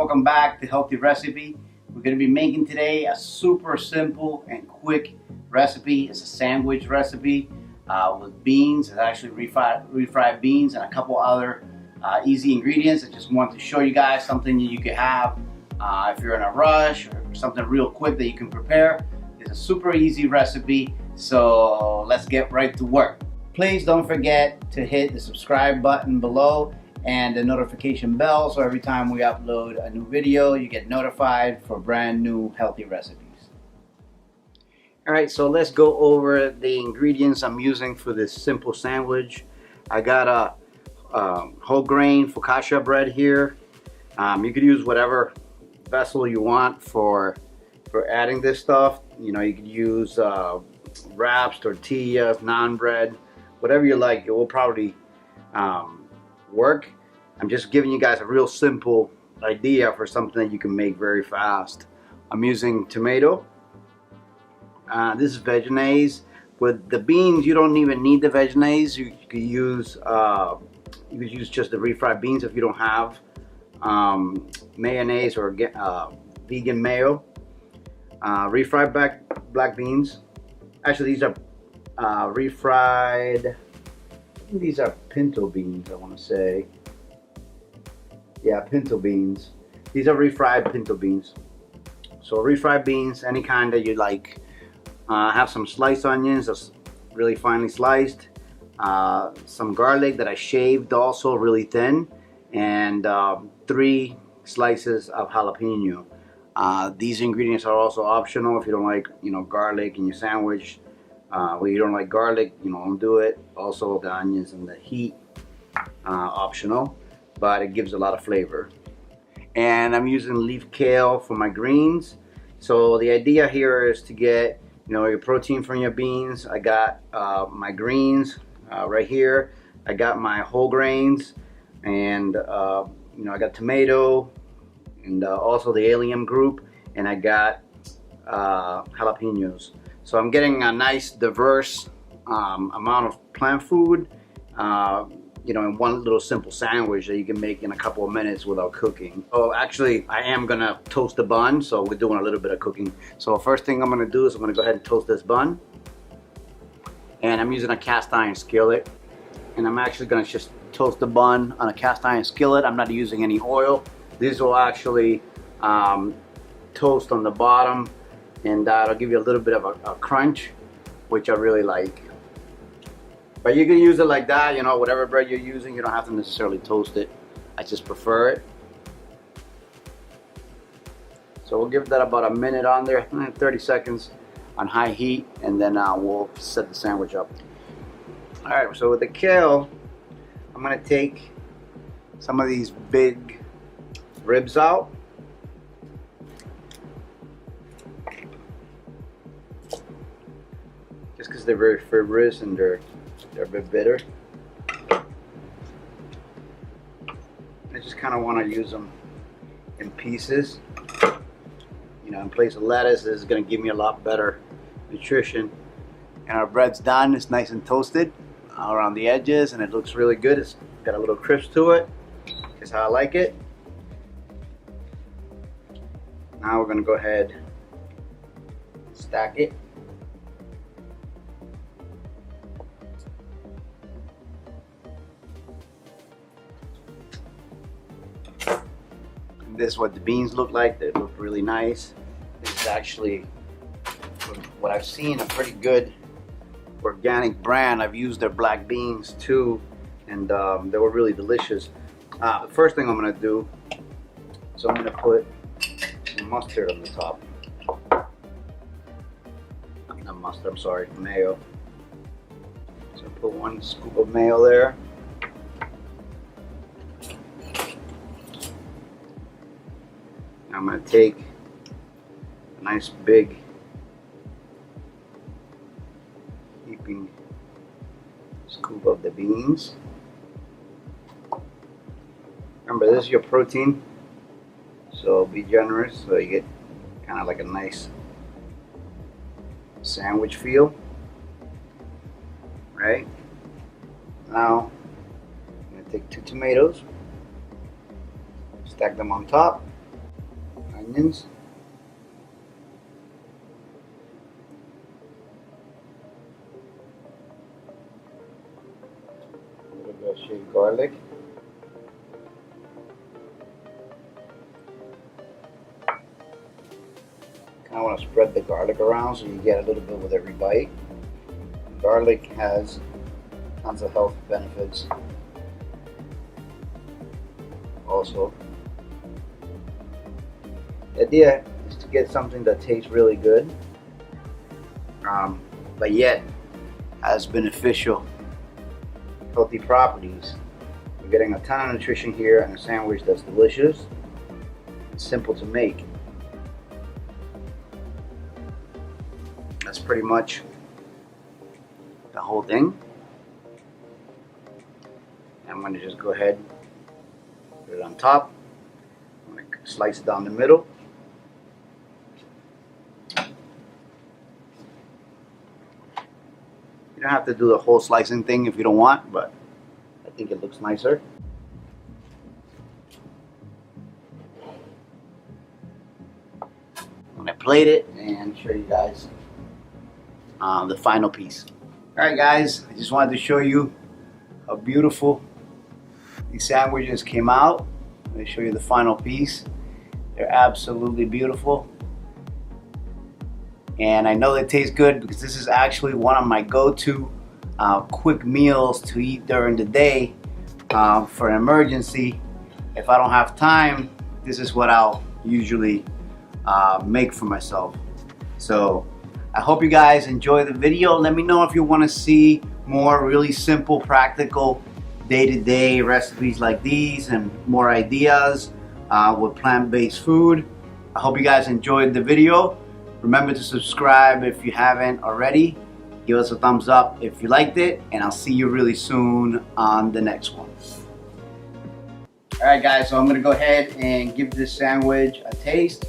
welcome back to Healthy Recipe. We're going to be making today a super simple and quick recipe. It's a sandwich recipe with beans. It's actually refried beans and a couple other easy ingredients. I just want to show you guys something that you can have if you're in a rush or something real quick that you can prepare. It's a super easy recipe, so let's get right to work. Please don't forget to hit the subscribe button below and the notification bell, so every time we upload a new video, you get notified for brand new healthy recipes. Alright, so let's go over the ingredients I'm using for this simple sandwich. I got a whole grain focaccia bread here. You could use whatever vessel you want for adding this stuff. You know, you could use wraps, tortillas, naan bread, whatever you like. It will probably work. I'm just giving you guys a real simple idea for something that you can make very fast. I'm using tomato. This is veggies. With the beans, you don't even need the veggies. You could use just the refried beans if you don't have mayonnaise or vegan mayo. Refried black beans. Actually, these are refried. I think these are pinto beans, I want to say. Yeah, pinto beans. These are refried pinto beans. So refried beans, any kind that you like. Have some sliced onions, that's really finely sliced. Some garlic that I shaved also really thin. And 3 slices of jalapeno. These ingredients are also optional if you don't like, garlic in your sandwich. Well, you don't like garlic, don't do it. Also the onions and the heat, optional, but it gives a lot of flavor. And I'm using leaf kale for my greens. So the idea here is to get, your protein from your beans. I got my greens right here. I got my whole grains, and I got tomato, and also the allium group, and I got jalapenos. So I'm getting a nice diverse amount of plant food, in one little simple sandwich that you can make in a couple of minutes without cooking. Oh, actually, I am gonna toast the bun, so we're doing a little bit of cooking. So first thing I'm gonna do is I'm gonna go ahead and toast this bun. And I'm using a cast iron skillet. And I'm actually gonna just toast the bun on a cast iron skillet. I'm not using any oil. These will actually toast on the bottom, and that'll give you a little bit of a crunch, which I really like. But you can use it like that, whatever bread you're using. You don't have to necessarily toast it. I just prefer it. So we'll give that about a minute on there, 30 seconds on high heat, and then we'll set the sandwich up. All right, so with the kale, I'm gonna take some of these big ribs out. Just because they're very fibrous and they're a bit bitter. I just kind of want to use them in pieces. In place of lettuce, this is going to give me a lot better nutrition. And our bread's done. It's nice and toasted around the edges, and it looks really good. It's got a little crisp to it. Just how I like it. Now we're going to go ahead and stack it. This is what the beans look like. They look really nice. This is actually, from what I've seen, a pretty good organic brand. I've used their black beans too, and they were really delicious. The first thing I'm gonna do is I'm gonna put some mustard on the top. Not mustard, I'm sorry, mayo. So I put 1 scoop of mayo there. I'm going to take a nice big heaping scoop of the beans. Remember, this is your protein, so be generous so you get kind of like a nice sandwich feel. Right? Now, I'm going to take 2 tomatoes, stack them on top. onions. A little bit of shaved garlic. I want to spread the garlic around so you get a little bit with every bite. Garlic has tons of health benefits. Also, the idea is to get something that tastes really good, but yet has beneficial, healthy properties. We're getting a ton of nutrition here and a sandwich that's delicious. It's simple to make. That's pretty much the whole thing. I'm going to just go ahead, put it on top. I'm going to slice it down the middle. You don't have to do the whole slicing thing if you don't want, but I think it looks nicer. I'm going to plate it and show you guys the final piece. Alright guys, I just wanted to show you how beautiful these sandwiches came out. Let me show you the final piece. They're absolutely beautiful. And I know they taste good because this is actually one of my go-to quick meals to eat during the day for an emergency. If I don't have time, this is what I'll usually make for myself. So I hope you guys enjoy the video. Let me know if you want to see more really simple, practical, day-to-day recipes like these and more ideas with plant-based food. I hope you guys enjoyed the video. Remember to subscribe if you haven't already. Give us a thumbs up if you liked it, and I'll see you really soon on the next one. Alright guys, so I'm going to go ahead and give this sandwich a taste.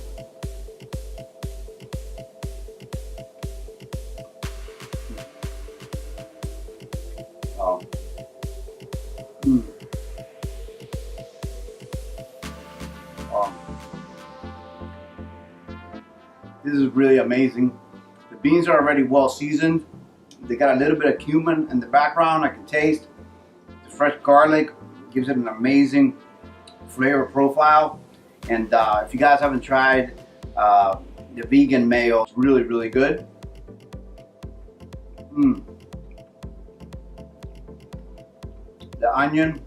This is really amazing. The beans are already well seasoned. They got a little bit of cumin in the background I can taste. The fresh garlic gives it an amazing flavor profile. And if you guys haven't tried the vegan mayo, it's really, really good. The onion,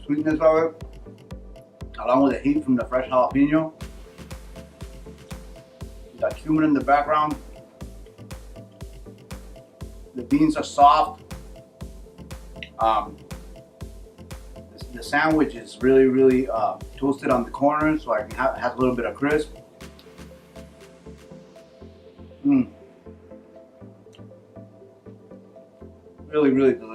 sweetness of it, along with the heat from the fresh jalapeno. Got cumin in the background. The beans are soft. The sandwich is really, really toasted on the corners, so I can have a little bit of crisp. Really, really delicious.